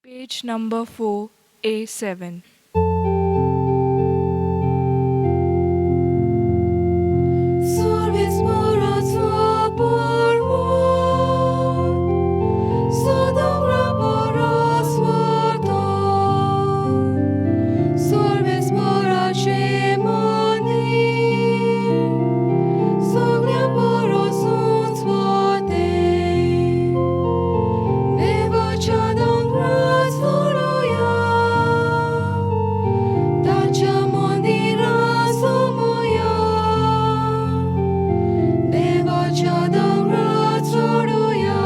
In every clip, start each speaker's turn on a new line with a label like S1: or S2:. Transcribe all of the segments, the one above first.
S1: Page number 4, A7.
S2: Sorbis morat por vot, sodom raporos vorto, sorbis morat shemoni, soglia poros uns vote, nevo chadon gras voluia, tachamoni rasomoia. देवाच्या दोंगरात चढूया,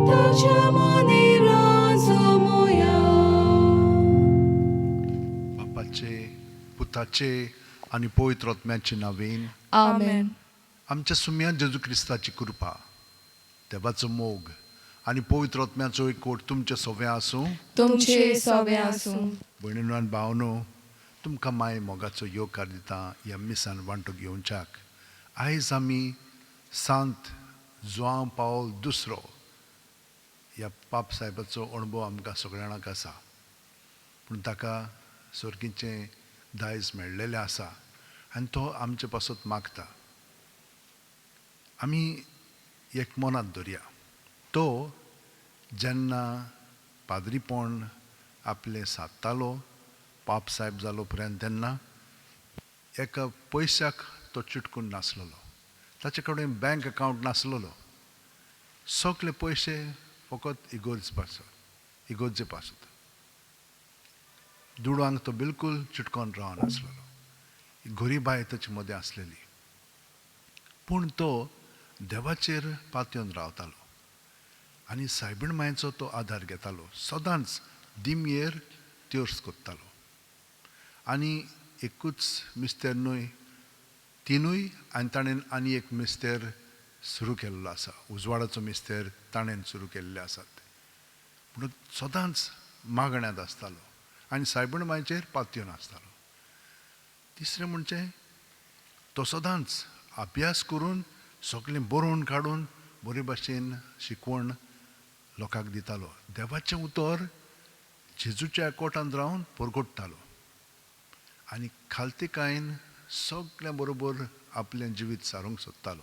S2: त्याच्या मंदिरात जमूया.
S3: बापाचे पुताचे आणि पवित्र आत्म्याचे नावेन
S1: Amen.
S3: आमच्या सुम्या जेजू क्रिस्ताची कृपा देवाचो मोग आणि पवित्र आत्म्याचो एकवट तुमचे सगळे आसूं.
S2: तुमचे सवे आसूं.
S3: भयणीनो आनी भावनो, तुमकां माय मोगाचो योगकार दिता ह्या मिसान वांटो घेवच्याक. आयज आमी सांत जुआंव पावल दुसरो ह्या पाप साहेबाचो अणभव आमकां सगळ्यांक आसा, पूण ताका सर्गीचें दायज मेळ्ळेलें आसा आनी तो आमचे पासत मागता. आमी एक मनांत धरया, तो जेन्ना पाद्रीपण आपलें सादतालो पाप साहेब जालो पर्यंत तेन्ना एका पयशाक तो चिटकून नासलेलो. ताचे कडेन बँक अकावंट नासलेलो. सगळे पयशे फकत इगोर्जे पासत. दुडांक तो बिलकूल चिटकोन रावनासलेलो. गरीबाय ताचे मदें आसलेली, पूण तो देवाचेर पातयेवन रावतालो आनी सायबीण मायेचो तो आदार घेतालो. सदांच दिमयेर तिर्स कोत्तालो. आनी एकूच मिस्तेर न्हय, तिनूय आनी ताणें आनी एक मिस्तेर सुरू केल्लो आसा. उजवाडाचो मिस्तेर ताणें सुरू केल्ले आसात. पूण सदांच मागण्यांत आसतालो आनी सायबीण मायचेर पातयेवन आसतालो. तिसरें म्हणजे तो सदांच अभ्यास करून सगळें बरोवन काडून बरे भाशेन शिकवण लोकांक दितालो. देवाचें उतर जेजूच्या एकवटांत रावन परगडटालो आनी खालतीकायेन सगळ्या बरोबर आपलें जिवीत सारूंक सोदतालो.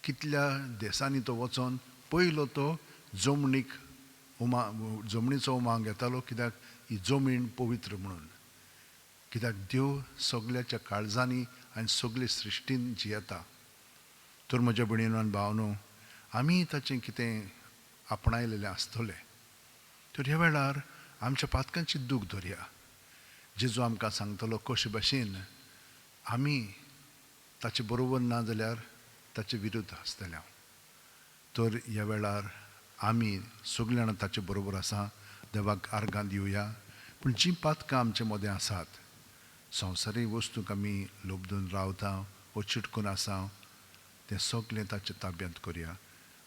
S3: कितल्या देसांनी तो वचोन पयलो तो जमणीचो उमांग घेतालो, कित्याक ही जमीन पवित्र म्हणून. कित्याक देव सगळ्याच्या काळजांनी आनी सगळे सृश्टीन जियेता. तर म्हज्या भयणीनो आनी भावनो, आमी ताचें कितें आपणायलेलें आसतलें, तर ह्या वेळार आमच्या पातकांची दूख धरया. जेजू आमकां सांगतलो कशे भाशेन आमी ताचे बरोबर ना जाल्यार ताचे विरुद्ध आसतले. तर ह्या वेळार आमी सगळीं जाणां ताचे बरोबर आसा. देवाक आर्गां दिवया. पूण जीं पातकां आमचे मदें आसात, संवसारीक वस्तूक आमी लोबदून रावता वो चिटकून आसा, तें सगळें ताचे ताब्यांत करया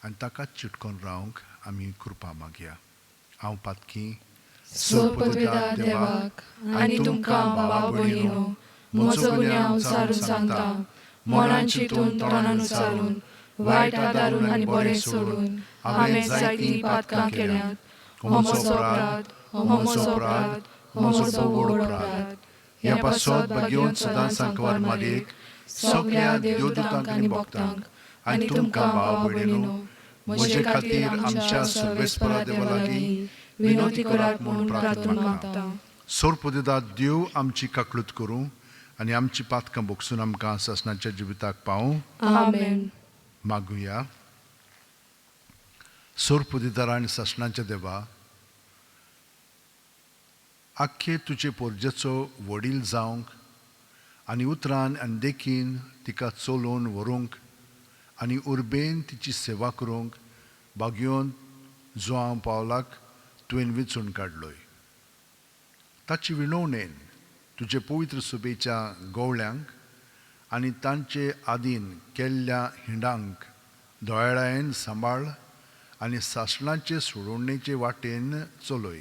S3: आनी ताकाच चिटकोन रावंक आमी कृपा मागया. हांव पातकी
S2: सोपविता देवाक आनी तुमकां भावा भयणीनो, म्हजो गुन्यांव हांव सारून सांगता. मनान चिंतून तोंडान उच्चारून वायट आदारून आनी बरें सोडून हांवें जायतीं पातकां केल्यात. हो म्हजो अपराध, हो म्हजो अपराध, हो म्हजो व्हड अपराध. ह्या पासत भाग्यवन सदांच सांकवार मारयेक, सगळ्या देवदूतांक आनी भक्तांक आनी तुमकां भावा भयणीनो, म्हजे खातीर आमच्या सर्वेस्परा देवा लागीं विनोती करात म्हूण प्रार्थना मागता.
S3: सोरपदिता देव आमची काकळूत करूं आनी आमची पातकां बोगसून आमकां ससनाच्या जिविताक पावूं.
S2: आमेन.
S3: मागुया. सोरपदिता आनी ससनाच्या देवा, आख्खे तुजे पोरजेचो वडील जावंक आनी उतरान आनी देखीन तिका चलोवन व्हरूंक आनी उर्बेन तिची सेवा करूंक भाग्योन जुआंव पावलाक तुवें वेंचून काडलोय. ताची विणवणेन तुजे पवित्र सुबेच्या गवळ्यांक आनी तांचे आदीन केल्ल्या हिंडांक दोळ्यायेन सांबाळ आनी सासणाचे सोडवणेचे वाटेन चलय.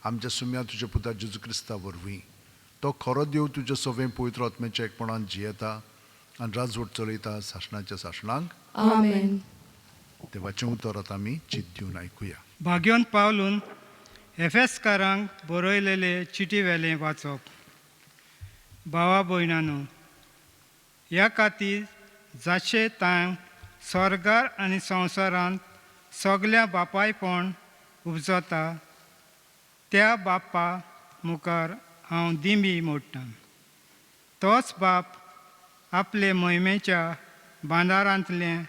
S3: आमच्या सुम्या तुज्या पुता जेजू क्रिस्ता वरवीं तो खरो देव तुजे सगळें पवित्र आत्म्याच्या एकपणान जियेता आनी राजवट चलयता सासणाच्या सासणांक.
S2: आमेन.
S3: देवाचें उतर आतां आमी चित दिवन आयकुया.
S4: भाग्योन पावलून एफेसकारांक बरयलेले चिटी वेलें वाचप. भावा भयणांनो, ह्या खातीर जाचे तां स्वर्गार आनी संवसारांत सगल्या बापायपण उपजता त्या बापा मुखार हांव दिमी मोडटां. तोच बाप आपले मोहिमेच्या बांदारांतलें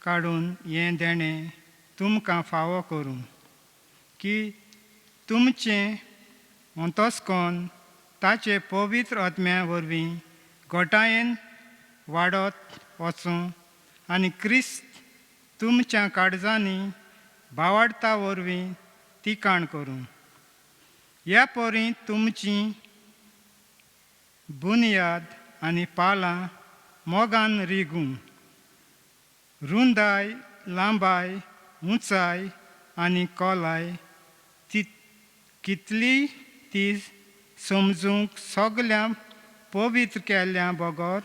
S4: काडून हें देणें तुमकां फावो करूं की तुमचें अंतस्कन ताचे पवित्र आत्म्या वरवीं घोटायेन वाडत वचूं आनी क्रिस्त तुमच्या काळजांनी भावाडटा वरवीं तिकाण करूं. ह्या पोरी तुमची बुनयाद आनी पालां मोगान रिगूं. रुंदाय, लांबाय, उंचाय आनी खोलाय कितली ती समजूंक सगल्या पवित्र केल्ल्या बगर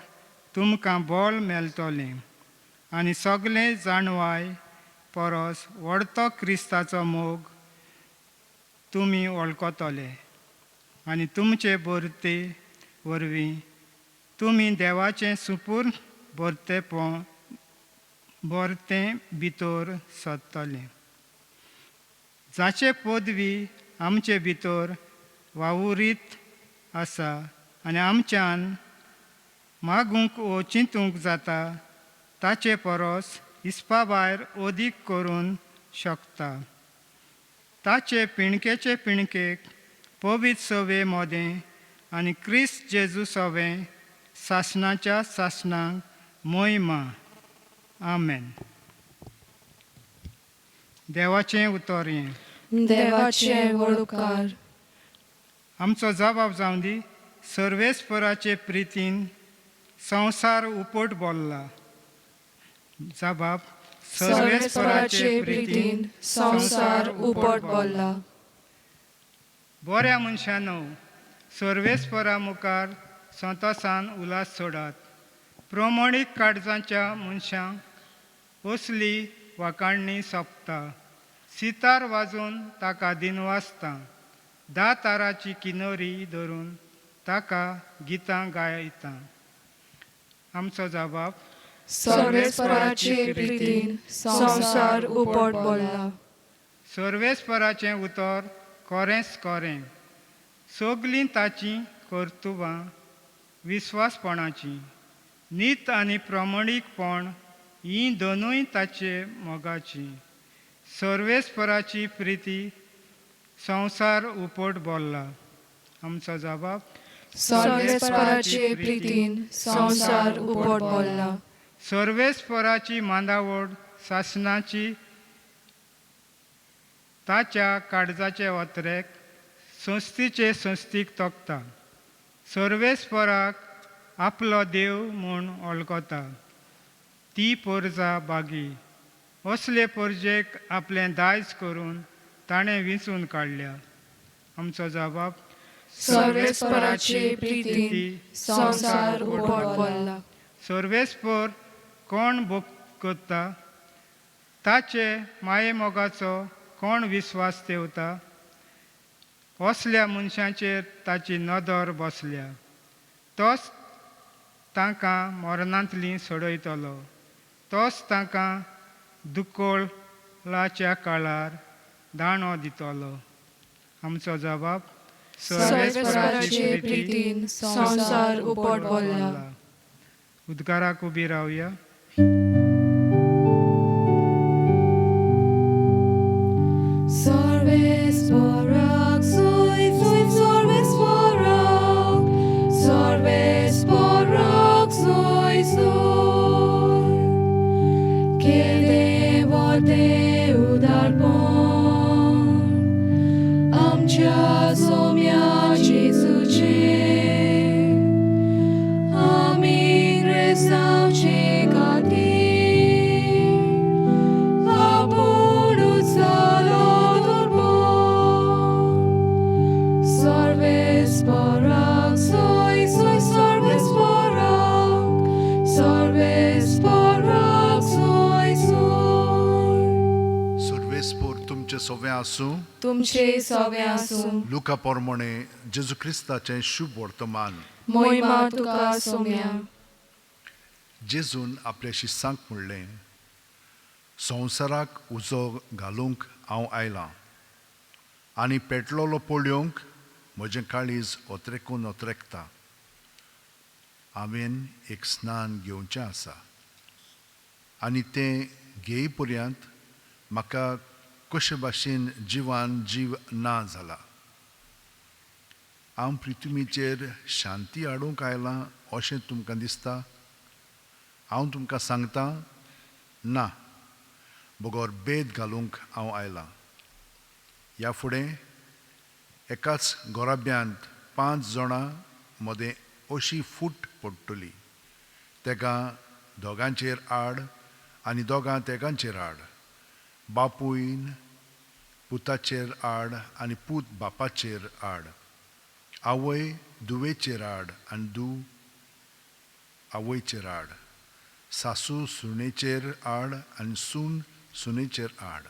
S4: तुमकां बळ मेळटलें आनी सगळें जाणवाय परस व्हडतो क्रिस्ताचो मोग तुमी वळखतले आनी तुमचे बरते वरवीं तुमी देवाचें सुपूर्ण बरतें भितर सत्तले. जाचे पदवी आमचे भितर वावुरीत आसा आनी आमच्यान मागूंक वो चिंतूंक जाता ताचे परस हिसपा भायर अदीक करून शकता. ताचे पिणकेचे पिणकेक पवित्र सवे मोदें आनी क्रिस्त जेजू सवें सासणाच्या सासणांक मोहिमा. आमेन. देवाचें उतर हें.
S2: देवाचे वळकार.
S4: आमचो जबाब जावन दी. सर्वेस्पराचे प्रितीन संवसार उपट बोल्ला. जबाब.
S2: सर्वेस्पराचे प्रितीन संवसार उपट बोल्ला.
S4: बऱ्या मनशानो, सर्वेस्परा मुखार संतोसान उलास सोडात. प्रमाणीक काळजांच्या मनशांक असली वाकाणणी सोंपता. सितार वाजोवन ताका दिनवासता. दाताराची किनोरी धरून ताका गितां गायता. आमचो जबाब.
S2: सर्वेस्पराचे प्रितीन संवसार उपट बोल्ला.
S4: सर्वेस्पराचें उतर खरेंच खरें. सगलीं ताची कर्तुबां विस्वासपणाची. नीत आनी प्रमाणीकपण हीं दोनूय ताचे मोगाची. सर्वेस्पराची प्रिती संवसार उपट बोल्ला. आमचो जबाब.
S2: सर्वेस्पराचे प्रितीन संवसार उपट बोल्ला.
S4: सर्वेस्पराची मांदावळ सासणाची ताच्या काळजाचे वत्रेक संस्थीचे संस्थीक तोखता. सर्वेस्पराक आपलो देव म्हूण वळखता. ती पोरजा बागी. असले पोरजेक आपलें दायज करून ताणें विंचून काडल्या. आमचो जबाब.
S2: सर्वेस्पराचे प्रितीन संवसार उपट बोल्ला.
S4: सर्वेस्पर कोण भोगता ताचे माये मोगाचो कोण विस्वास ठेवता. असल्या मनशांचेर ताची नदर बसल्या. तोच तांकां मरणांतली सोडयतलो. तोच तांकां दुकोळाच्या काळार दाणो दितलो. आमचो जबाब.
S2: सर्वेस्पराचे प्रितीन संवसार उपट बोल्ला.
S4: उद्गाराक उबी रावया.
S2: सर्वेस्पराक सोय सोय सर्वेस्पराक. सर्वेस्पराक सोय सोय. केले वते उदारपण आमच्या सोम्या जेजूचे. आमी ग्रेसांवचे खातीर
S3: सोवें आसूं
S2: तुमचे सवे आसूं
S3: लुका पोरमोणे जेजू क्रिस्ताचें शुभ वर्तमान.
S2: मोहिमा तुका सोम्या.
S3: जेजून आपल्या शिस्सांक म्हणलें, संवसाराक उजो घालूंक हांव आयलां आनी पेटलोलो पळोवंक म्हजें काळीज ओतरेकून ओतरेकता. हांवें एक स्नान घेवचें आसा आनी तें घेय पर्यंत म्हाका कशे भाशेन जिवान जीव ना जाला. हांव पृथ्वीचेर शांती हाडूंक आयलां अशें तुमकां दिसता? हांव तुमकां सांगतां, ना, बोगोर बेद घालूंक हांव आयलां. ह्या फुडें एकाच गोराब्यांत 5 जाणां मदें अशी फूट पडटली, तेका दोगांचेर आड आनी दोगां तेगांचेर आड, बापूयन पुताचेर आड आनी पूत बापाचेर आड, आवय धुवेचेर आड आनी धूव आवयचेर आड, सासू सुणेचेर आड आनी सून सुनेचेर आड.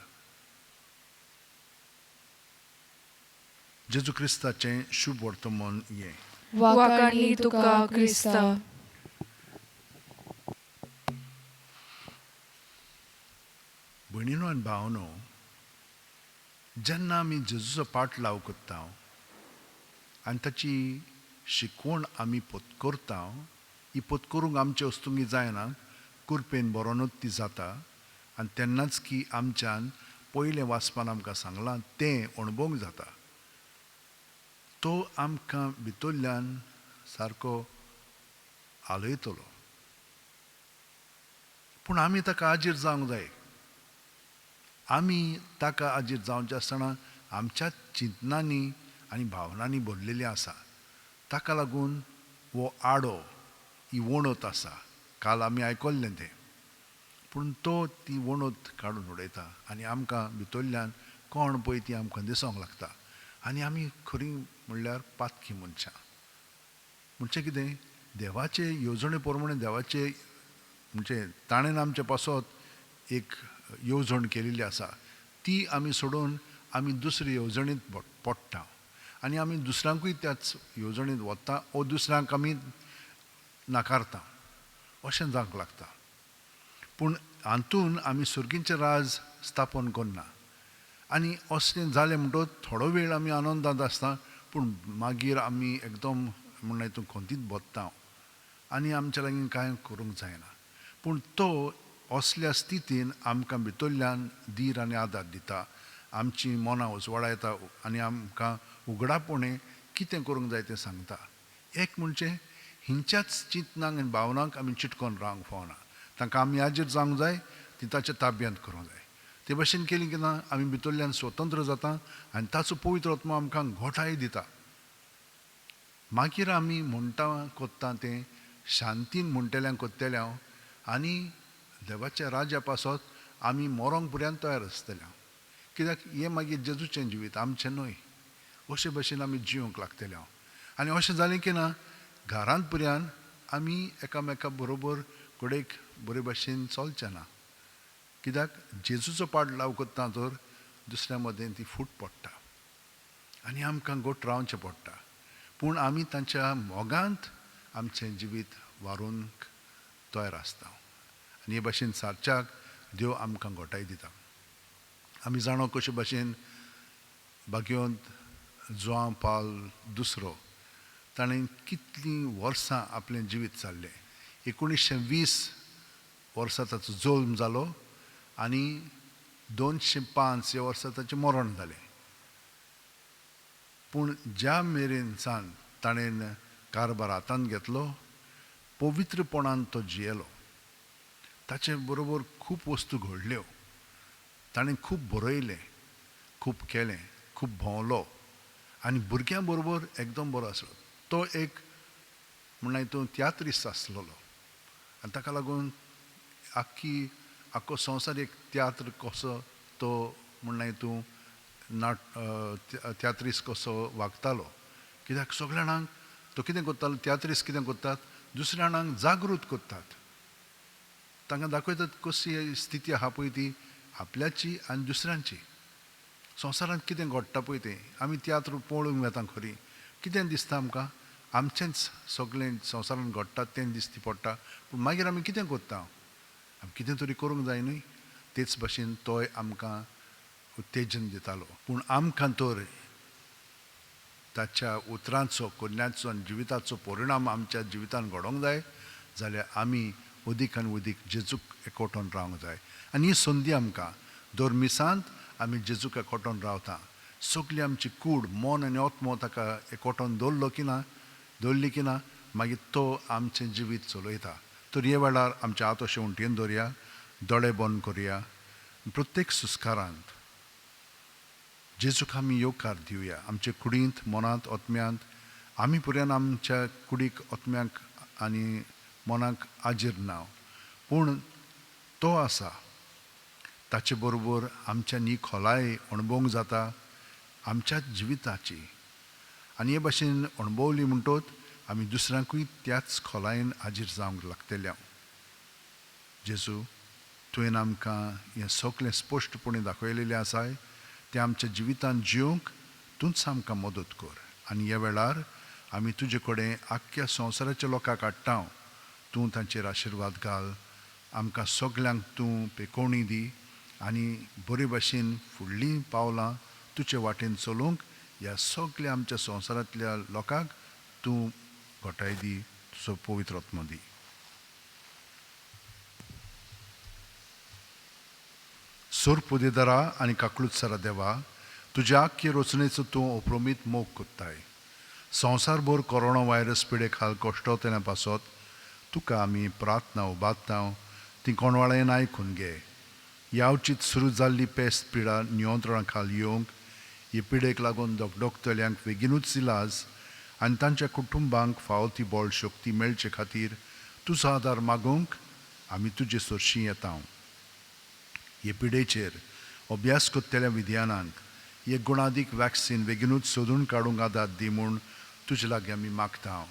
S3: जेजू क्रिस्ताचें शुभ वर्तमान हें.
S2: वाकाणी तुका क्रिस्ता.
S3: भयणीनो आनी भावनो, जेन्ना आमी जेजूचो पाट लाव करता आनी ताची शिकवण आमी पत्करता, ही पत्करूंक आमचे वस्तूंगी जायना, कुरपेन बरोनूच ती जाता. आनी तेन्नाच की आमच्यान पयलें वाचपान आमकां सांगलां तें अणभवूंक जाता. तो आमकां भितरल्यान सारको आलयतलो. पूण आमी ताका आजीर जावंक जाय. आमी ताका आजीर जावचें आसतना आमच्याच चिंतनांनी आनी भावनांनी भरलेली आसा. ताका लागून हो आडो, ही वणत आसा. काल आमी आयकल्लें तें. पूण तो ती वणत काडून उडयता आनी आमकां भितरल्यान कोण पळय ती आमकां दिसोंक लागता. आनी आमी खरीं म्हणल्यार पातकी मनशां. म्हणजे कितें, देवाचे येवजणे प्रमाणे देवाचे म्हणजे ताणेन आमचे पासत एक येवजण केलेली आसा. ती आमी सोडून आमी दुसरे येवजणेंत पडटा आनी आमी दुसऱ्यांकूय त्याच येवजणेंत वता वो दुसऱ्यांक आमी नाकारता, अशें जावंक लागता. पूण हातून आमी सुर्गीचें राज स्थापन करना. आनी असलें जालें म्हणटच थोडो वेळ आमी आनंदांत आसता, पूण मागीर आमी एकदम म्हणून हितून खोंतीत बसता आनी आमच्या लागीं कांय करूंक जायना. पूण तो असल्या स्थितीन आमकां भितरल्यान धीर आनी आदार दिता, आमची मनां उजवाडायता आनी आमकां उगडापणे कितें करूंक जाय तें सांगता. एक म्हणजे हिंच्याच चिंतनांक आनी भावनांक आमी चिटकोन रावंक फावना. तांकां आमी आजीर जावंक जाय, ती ताच्या ताब्यांत करूंक जाय. ते भाशेन केली की ना आमी भितरल्यान स्वतंत्र जाता आनी ताचो पवित्र आत्मा आमकां घोटाय दिता. मागीर आमी म्हणटा कोत्ता तें शांतीन म्हणटल्यांक कोत्तेल्या आनी देवाच्या राज्या पासत आमी मरोंक पर्यंत तयार आसतल्या. कित्याक हें मागीर जेजूचें जिवीत, आमचें न्हय. अशे भशेन आमी जिवंक लागतले. आनी अशें जालें की ना घरांत पर्यंत आमी एकामेका बरोबर कडेक बरे भाशेन चलचे ना. कित्याक जेजूचो पाट लाव करता तर दुसऱ्या मदें ती फूट पडटा आनी आमकां गोठ रावचें पडटा. पूण आमी तांच्या मोगांत आमचें जिवीत वारूंक तयार आसता. आनी हे भाशेन सारच्याक देव आमकां घोटाय दिता. आमी जाणो कशे भाशेन भाग्यवंत जुआंव पाल दुसरो ताणें कितलीं वर्सां आपलें जिवीत जाल्लें. 1920 वर्सां ताचो जल्म जालो आनी 205 ह्या वर्सा ताचें मरण जालें. पूण ज्या मेरेन सान ताणें कारभार हातांत घेतलो, पवित्रपणान तो जियेलो. ताचे बरोबर खूब वस्तू घडल्यो. ताणें खूब बरयलें, खूब केलें, खूब भोंवलो आनी भुरग्यां बरोबर एकदम बरो आसलो. तो एक म्हणना हितून तियात्रिस्ट आसलेलो आनी ताका लागून आख्खो संवसार एक तियात्र कसो तो म्हणना हितून तियात्रिस्ट कसो वागतालो. कित्याक सगळ्या जाणांक तो कितें करतालो, तियात्रिस्ट कितें करतात, दुसऱ्या जाणांक जागृत करतात. तांकां दाखयतात कशी स्थिती आहा पळय ती आपल्याची आनी दुसऱ्यांची. संवसारांत कितें घडटा पळय तें आमी तियात्र पळोवंक वेता खरी कितें दिसता आमकां आमचेंच सगळें संवसारांत घडटा तें दिश्टी पडटा पूण मागीर आमी कितें कोत्ता आमी कितें तरी करूंक जाय न्हय तेच भाशेन तोय आमकां उत्तेजन दितालो पूण आमकां तर ताच्या उतरांचो कन्याचो आनी जिविताचो परिणाम आमच्या जिवितान घडोवंक जाय जाल्यार आमी अदीक आनी अदीक जेजूक एकवटून रावंक जाय आनी ही संदी आमकां दर मिसांत आमी जेजूक एकवटून रावता सगळी आमची कूड मन आनी आत्मो ताका एकवटून दवरली की ना मागीर तो आमचें जिवीत चलयता तर हे वेळार आमच्या हात अशें उंटयेन दवरया दोळे बंद करया प्रत्येक सुस्कारांत जेजूक आमी येवकार दिवया आमचे कुडींत मनांत आत्म्यांत आमी पर्यंत आमच्या कुडीक आत्म्याक आनी मनाक आजीर ना पूण तो आसा ताचे बरोबर आमच्यानी खोलाय अणभवूंक जाता आमच्या जिविताची आनी हे भाशेन अणभवली म्हणटोच आमी दुसऱ्यांकूय त्याच खोलायेन हाजीर जावंक लागतले जेजू तुवें आमकां हें सगळें स्पश्टपणे दाखयलेलें आसाय तें आमच्या जिवितांत जिवंक तूंच आमकां मदत कर आनी ह्या वेळार आमी तुजे कडेन आख्ख्या संवसाराच्या लोकांक हाडटा तूं तांचेर आशिर्वाद घाल आमकां सगल्यांक तूं पेकोवणी दी आनी बरे भाशेन फुडलीं पावलां तुजे वाटेन चलोवंक ह्या सगळ्या आमच्या संवसारांतल्या लोकांक तूं घोटाय दी तुजो पवित्र आत्मो दी सोर पुदेदारा आनी काकळुत्सरा देवा तुज्या आख्खे रचनेचो तूं अप्रमीत मोग कोत्ताय संवसारभर कोरोना व्हायरस पिडे खाल कश्टवतल्या पासत तुका आमी प्रार्थना उबारता ती कोणवाळेन आयकून घे यावचीत सुरू जाल्ली पेस्त पिडा नियंत्रणा खाल येवंक हे पिडेक लागून दोगदोगतल्यांक बेगीनूच इलाज आनी तांच्या कुटुंबांक फावो ती बळ शक्ती मेळचे खातीर तुजो आदार मागूंक आमी तुजे सोरशीं येता हे पिडेचेर अभ्यास कोत्तेल्या विद्यानांक हे गुणादीक वॅक्सीन बेगीनूच सोदून काडूंक आदार दी म्हूण तुजे लागीं आमी मागता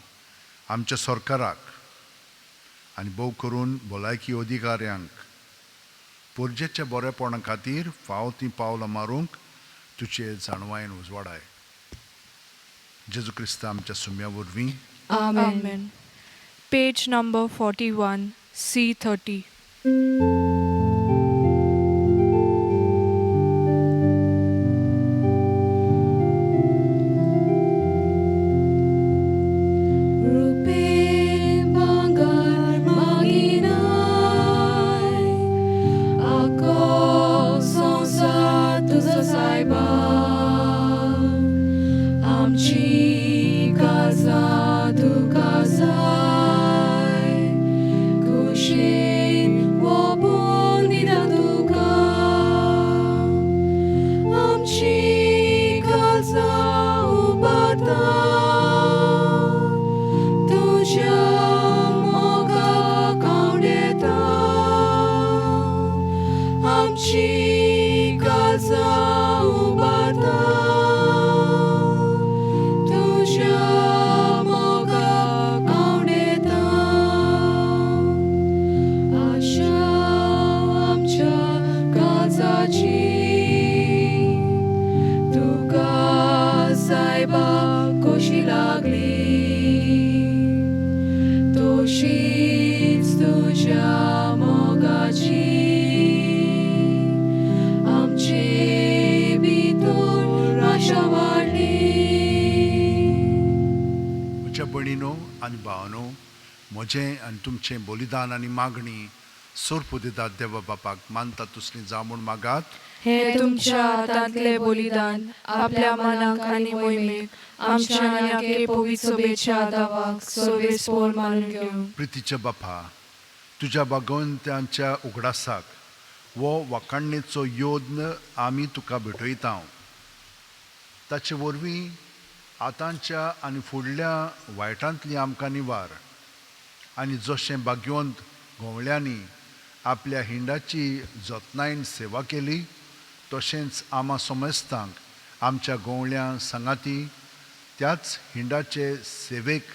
S3: आमच्या सरकाराक आनी भोव करून भलायकी अधिकाऱ्यांक पुर्जेच्या बरेपणा खातीर फावो ती पावलां मारूंक तुजे जाणवायेन उजवाडाय जेजू क्रिस्त आमच्या सुम्या वरवीं
S1: Amen. Page number 41, C30.
S3: भयणीनो आनी भावनो म्हजें आनी तुमचें बलिदान आनी मागणी सोर पुदेदार देवा बापाक मानता तुसली जावं म्हूण मागात
S1: हे तुमच्या हातांतले बलिदान आपल्या मनाक आनी मोहिमेक आमच्या आनी आख्खे पवित्र सभेच्या आदावाक सर्वेस्पोर मानून घेवं
S3: प्रितीच्या बापा तुज्या भगवंत्याच्या उगडासाक वो वाखाणणेचो योद्न आमी तुका भेटयता ताचे वरवीं आतांच्या आनी फुडल्या वायटांतली आमकां निवार आनी जशें भाग्यवंत गोवळ्यांनी आपल्या हिंडाची जतनायेन सेवा केली तशेंच आमा समेस्तांक आमच्या गोवळ्या संगाती त्याच हिंडाचे सेवेक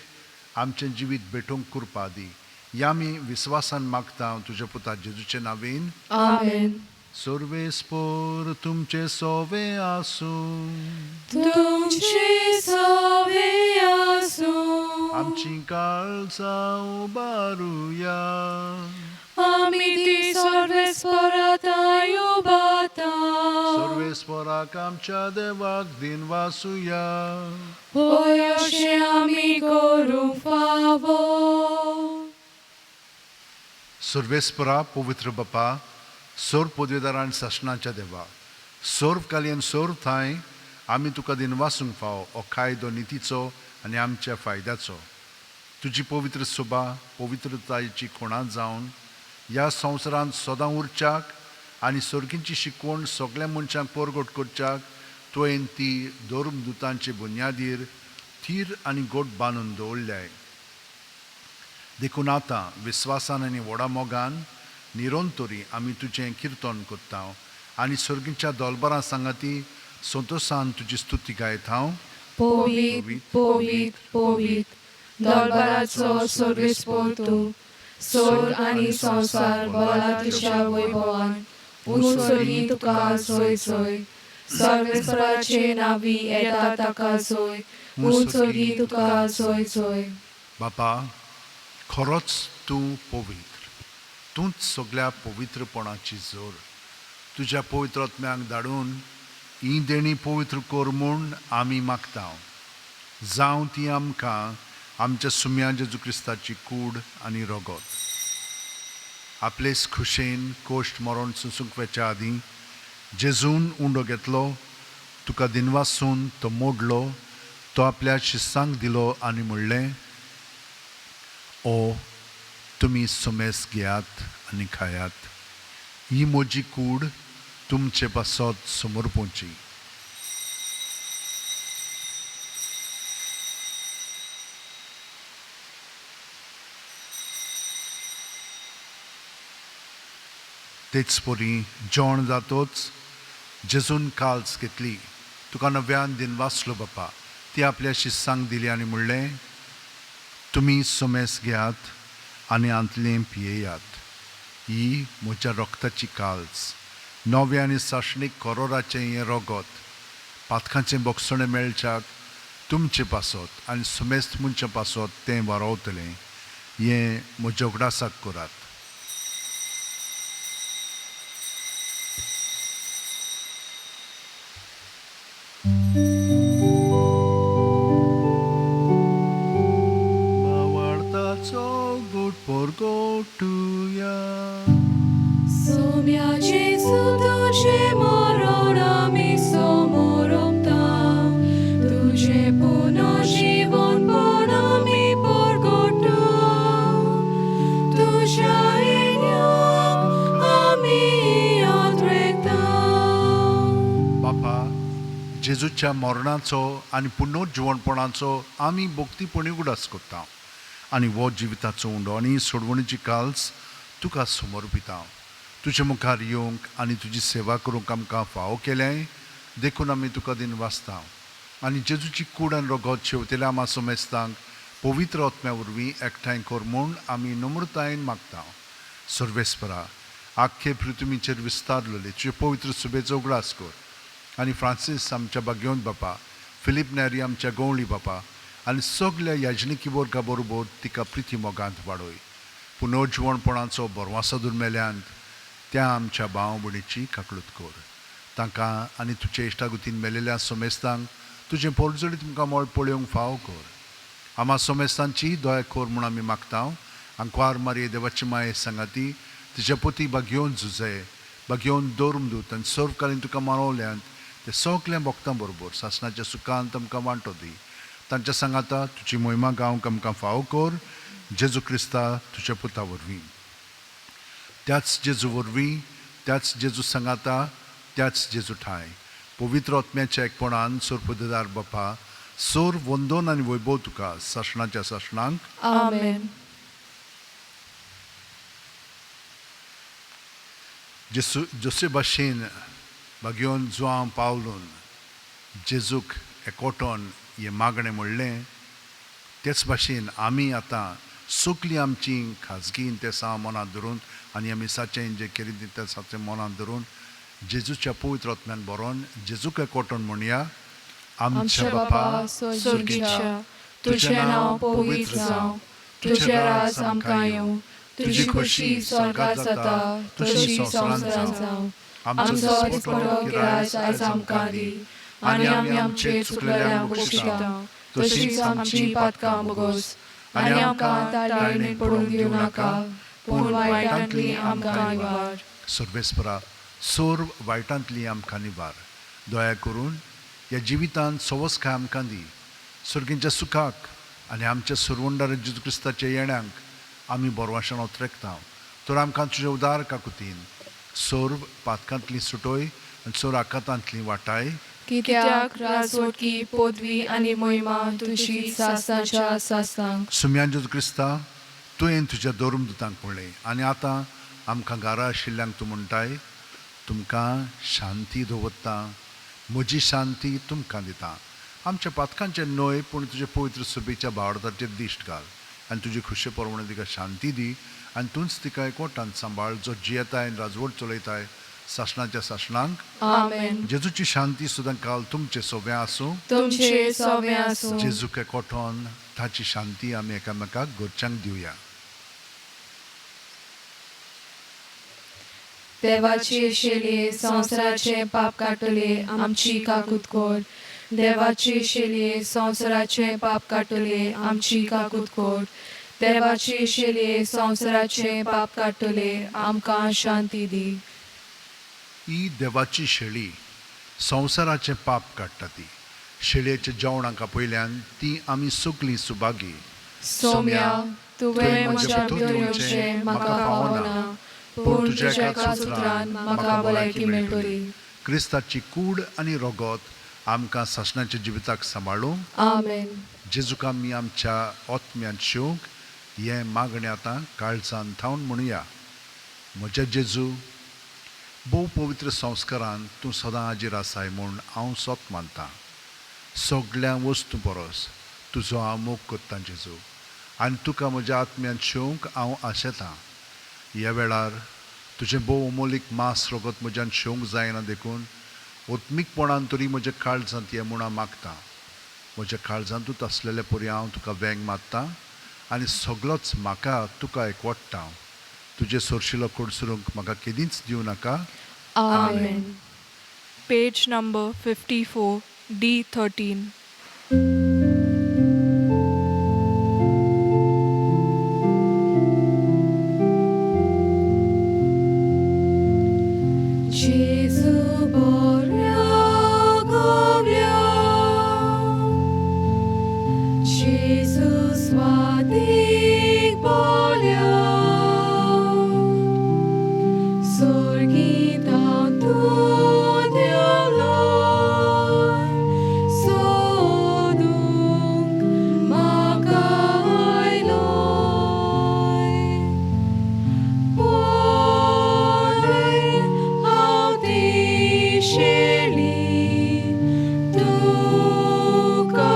S3: आमचें जिवीत भेटूंक कृपा दी ह्या आमी विस्वासान मागता तुज्या पुता जेजूचे नांवेन
S1: आमेन
S3: सर्वेस्पोर तुमचे सोवे आसूं
S1: तुमची सवे आसूं
S3: आमची काळजां उबारुया
S1: आमी ती सर्वेस्पराताय उबाता
S3: सर्वेस्पोराक आमच्या देवाक दिन वासुया
S1: होय अशें आमी करूंक फावो
S3: सर्वेस्परा पवित्र बापा सोर पदवीदार आनी शासनाच्या देवा सोर्व कालयेन सोर्व थाय आमी तुका दिन वासूंक फाव हो कायदो नितीचो आनी आमच्या फायद्याचो तुजी पवित्र सुबा पवित्रतायेची खुणां जावन ह्या संवसारांत सदां उरच्याक आनी सर्गींची शिकवण सगळ्या मनशांक परगट करच्याक तुवें ती धर्मदुतांचे बुन्यादीर थीर आनी गोट बांदून दवरल्याय देखून आतां विस्वासान आनी व्हडा मोगान निरंतरी आमी तुजें किर्तन कोत्ता आनी सर्गींच्या दोलबारां सांगाती संतोशान तुजी स्तुती गायत हांव
S1: पोवीत पोवीत पोवीत दरबाराचो सर्वेस्पोर तूं स्वर्ग आनी संवसार भला तुज्या वैभवान उंचोली तुका सोय सोय सर्वेस्पराचे नावी येता ताका सोय उंचोली तुका सोय सोय
S3: बापा खरोच तूं पवित्र तूंच सगळ्या पवित्रपणाची जोर तुज्या पवित्र आत्म्याक धाडून ही देणी पवित्र कर म्हूण आमी मागता जावं ती आमकां आमच्या सुम्या जेजू क्रिस्ताची कूड आनी रगत आपलेच खुशेन कोश्ट मरण सुसूंक वेच्या आदीं जेजून उंडो घेतलो तुका दिनवासून तो मोडलो तो आपल्या शिस्सांक दिलो आनी म्हणलें ओ तुमी सुमेस घेयात आनी खायात ही म्हजी कूड तुमचे पासत समोर पोवची तेच परी जेवण जातोच जेजून काल्स घेतली तुका नव्यान दिन वाचलो बापा ती आपल्या शिस्सांक दिली आनी म्हणलें तुमी सुमेस घेयात आनी आंतलें पियेयात ही म्हज्या रक्ताची काल्स नवे आनी साशणीक करोराचें हें रगत पातकांचें बोगसणें मेळच्याक तुमचे पासत आनी सुमेस्त मनच्या पासत तें वारोवतलें हें म्हज्या उगडासाक करात
S1: Somiacie cudocie moronami somorobta, Tudzie puno żywon ponami porgota, Tuzia iniam ami odrekta.
S3: बापा जेजूच्या मरणाचो आनी पुनर्जीवनपणाचो आमी भक्तीपणी उगडास करता आनी वो जिविताचो उंडो आनी सोडवणीची काल्स तुका समर्पिता तुजे मुखार येवंक आनी तुजी सेवा करूंक आमकां फावो केलें देखून आमी तुका दिन वाचता आनी जेजूची कूड आनी रगत शेवतेल्या आमा सोमेस्तांक पवित्र आत्म्या वरवीं एकठांय कर म्हूण आमी नम्रतायेन मागता सर्वेस्परा आख्खे पृथ्वीचेर विस्तारलेले तुजे पवित्र सुबेचो उगडास कर आनी फ्रांसीस आमच्या भाग्यवंत बापा फिलीप नॅरी आमच्या गवळी बापा आनी सगळ्या याजनिकी वर्गा बरोबर तिका प्रिती मोगांत वाडय पुनर्जीवनपणाचो बरवासो दुर्मेल्यांत त्या आमच्या भाव भयणीची काकळूत कर तांकां आनी तुजे इश्टागुतीन मेलेल्या सोमेस्तांक तुजें पोरजोडी तुमकां मोळ पळोवंक फाव कर आमा सोमेस्तांची दया कर म्हूण आमी मागता आंकवार मारये देवाची माये सांगाती तिचे पती भाग्योन झुजे भाग्योन दोरमदूत आनी सर्वकालीन तुका मानवल्यांत ते सगळ्या भक्तां बरोबर सासणाच्या सुखांत आमकां वांटो दी तांच्या सांगाता तुजी मोहिमा गावंक आमकां फाव कर जेजू क्रिस्ता तुज्या पुता वरवीं त्याच जेजू वरवीं त्याच जेजू सांगाता त्याच जेजू ठाय पवित्र आत्म्याच्या एकपणान सोरपददार बापा सोर वंदन आनी वैभव तुका सासणाच्या सासणांक
S1: Amen.
S3: जसे भाशेन भाग्योन जुआं पावलून जेजूक एकवटोन हें मागणें म्हणलें तेच भाशेन आमी आतां सुकली आमची खाजगी इंतेसां मनांत धरून आनी आमी साचें जें केलें तें साचें मनांत धरून जेजूच्या पवित्र आत्म्यान बरोवन जेजूक एकवटून म्हणया,
S1: आमच्या बापा स्वर्गीच्या, तुझें नांव पवित्र जावं, तुझें राज आमकां येवं, तुजी खुशी स्वर्गांत जाता तशी संवसारांत जावं. आमचो दिसपट्टो गिराय आयज आमकां दी, आनी आमी आमचे चुकलेल्यांक बक्षिता तशीच आमची पातकां बोगोस, आनी आमकां ताळणेंत पडूंक दिवं नाका, पूण वायटांतली आमकां निवार.
S3: सर्वेस्परा सोर वायटांतली आमकां निवार. दया करून ह्या जिवितांत सवस आमकां दी. सर्गींच्या सुखाक आनी आमच्या सुरवंडार जेजू क्रिस्ताच्या येण्याक आमी बोरवाशान उतरेकता. तर आमकां तुज्या उदार काकुतीन सोर पातकांतली सुटोय आनी सोर आकांतांतली वाटाय.
S1: कित्याक राजवटी पदवी आनी महिमा तुजी सासनाच्या सासनांक.
S3: सुम्यान जेजू क्रिस्ता तुवें तुज्या दोरूम दुतांक म्हणलें आनी आतां आमकां घरा आशिल्ल्यांक तूं म्हणटाय, तुमकां शांती दवरता, म्हजी शांती तुमकां दिता. आमच्या पातकांचे न्हय पूण तुजे पवित्र सुबेच्या भावडाचेर दिश्ट घाल आनी तुजी खुशी प्रमाणे तिका शांती दी आनी तूंच तिका एकवटान सांबाळ, जो जियेताय आनी राजवट चलयताय सासणाच्या सासणांक.
S1: आमेन.
S3: जेजूची शांती सुद्दां काल तुमचे सोबे आसूं.
S1: तुमचे सोबे आसूं.
S3: जेजूक एकवटोन ताची शांती आमी एकामेकाक घरच्यांक दिवया.
S1: देवाचे शेलये संवसाराचे पाप काटले आमची काकूत कोर. देवाचे शेलये संवसाराचे पाप काटले आमची काकूत कोर. देवाचे शेलये संवसाराचे पाप काटले आमकां शांती दी.
S3: ही देवाची शेळी संवसाराचें पाप काडटा. ती शेळयेच्या जेवणाका पयल्यान ती आमी सुकली सुभागी.
S1: सोम्या, तुवें म्हज्या भितर येवचें म्हाका फावना, पूण तुज्या एका सुत्रान म्हाका भलायकी मेळटली.
S3: क्रिस्ताची कूड आनी रोगोत आमकां सासणाच्या जिविताक सांबाळूंक.
S1: आमेन.
S3: जेजूक आमी आमच्या आत्म्यान शिवंक हें मागणें आतां काळजान थावन म्हणुया. म्हज्या जेजू, भोव पवित्र संस्कारान तूं सदां हाजीर आसाय म्हूण हांव सोत मानतां. सगळ्या वस्तू परस तुजो हांव मोग करतां जेजू, आनी तुका म्हज्या आत्म्यान शिवंक हांव आशेतां. ह्या वेळार तुजें भोव अमोलीक मास रोगत म्हज्यान शिवंक जायना देखून ओत्मीकपणान तरी म्हज्या काळजांत हें म्हूण हांव मागतां. म्हज्या काळजांतूच आसलेले परी हांव तुका वेंग मागतां आनी सगळोच म्हाका तुका एकवटटा. तुजे सोरशिलो कोडसरूंक म्हाका केदींच दिवं नाका.
S1: आमेन.
S2: Page number 54, D13.
S1: Jezu błogowia, Jezu słodych bolia, sorgi tam tu dioloj, sodung makajloj. Polej Sheli tuka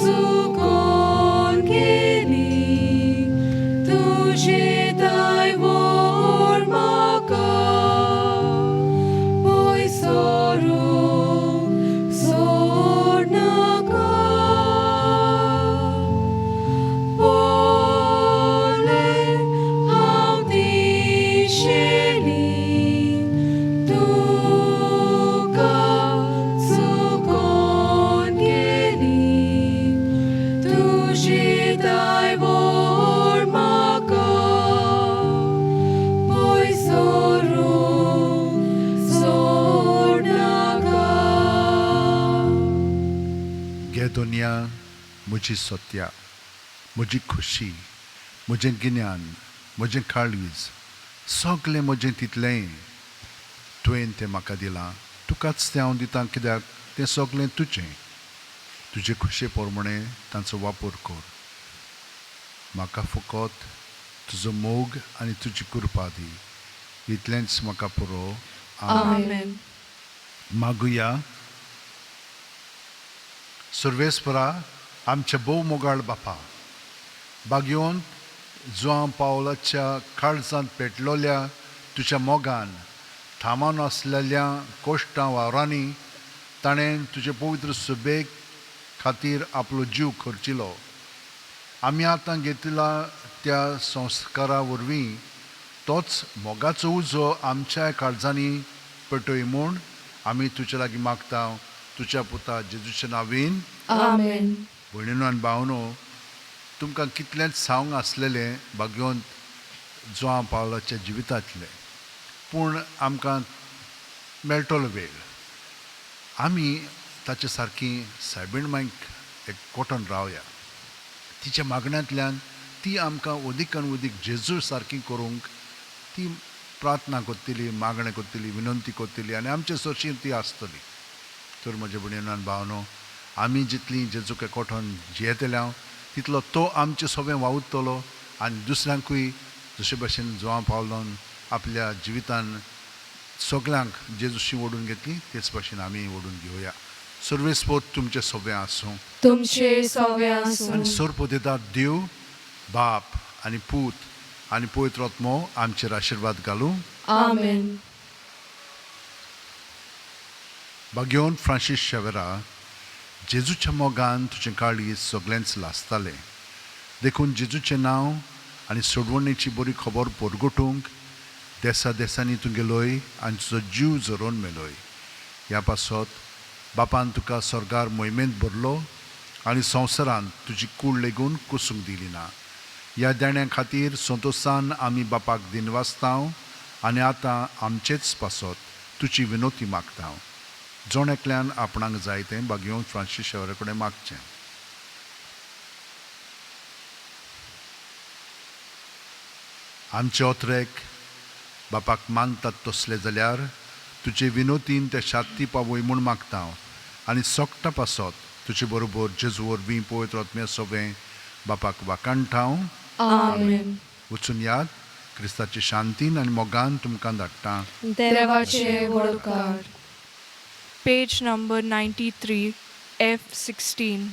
S1: sukon keli tuje dai vor maka poi soru sornaka pole haudi sheli
S3: दुनिया म्हजी सत्या, म्हजी खुशी, म्हजें गिन्यान, म्हजें काळीज, सगळें म्हजें तितलें तुवें तें म्हाका दिलां. तुकाच तें हांव दितां कित्याक तें सगळें तुजें. तुजे खुशे प्रमाणे तांचो वापर कर. म्हाका फकत तुजो मोग आनी तुजी कृपा दी. इतलेंच म्हाका पुरो.
S1: आमेन.
S3: मागुया. सर्वेस्परा आमचे भोव मोगाळ बापा, बागयोन जुआं पावलाच्या काळजांत पेटलोल्या तुज्या मोगान थांबून आसलेल्या कोश्टां वावरांनी ताणें तुजे पवित्र सुबेक खातीर आपलो जीव खर्चिलो. आमी आतां घेतिला त्या संस्कारा वरवीं तोच मोगाचो उजो आमच्या काळजांनी पेटोय म्हूण आमी तुजे लागीं मागता तुज्या पुता जेजूच्या नांवान.
S1: आमेन.
S3: भयणीनो आनी भावनो, तुमकां कितलेंच सांग आसलेलें भाग्योन जुआं पावलाच्या जिवितांतलें, पूण आमकां मेळटलो वेळ. आमी ताचे सारकी सायबीण मांयक एकवटून रावया. तिच्या मागण्यांतल्यान ती आमकां अदीकान अदीक जेजू सारकी करूंक ती प्रार्थना करतली, मागणें करतली, विनंती करतली आनी आमचे सरशीं ती आसतली. तर म्हजे भयणीनो आनी भावनो, आमी जितली जेजूक एकवटून जियेतल्या तितलो तो आमचें सगळें वावुरतलो आनी दुसऱ्यांकूय जशे भशेन जुआं पावलोन आपल्या जिवितान सगळ्यांक जेजूशी ओडून घेतली तेच भशेन आमी ओडून घेवया. सर्वेस्पोत तुमचें सगळें आसूं
S1: तुमचे सवे आसूं.
S3: आनी सर्वोपदेता देव बाप आनी पूत आनी पवित्र आत्मो आमचेर आशिर्वाद घालूं.
S1: आमेन.
S3: बागयोन फ्रांसीस शेवेरा, जेजूच्या मोगान तुजें काळीज सगळ्यांच लासतालें. देखून जेजूचें नांव आनी सोडवणेची बरी खबर परगटूंक देसा देसांनी तूं गेलोय आनी तुजो जीव झरोवन मेलोय. ह्या पासत बापान तुका स्वर्गार मोहिमेंत भरलो आनी संवसारांत तुजी कूड लेगून कुसूंक दिली ना. ह्या देण्या खातीर संतोशान आमी बापाक दिनवासता आनी आतां आमचेच पासत तुजी विनोती मागता. जोण एकल्यान आपणाक जाय तें बागयोन फ्रांसीस शेवेरा कडेन मागचें. आमचे ओत्रेक बापाक मानतात तसले जाल्यार तुजे विनोतीन ते शांती पावय म्हूण मागता आनी सोगटा पासत तुजे बरोबर जेजू वरवीं पवित्र आत्म्या सगळें बापाक वाकाणटा.
S1: आमेन.
S3: वचून याद क्रिस्ताची शांतीन आनी मोगान तुमकां धाडटा.
S1: देवाचे वळखार.
S2: Page number 93, F16.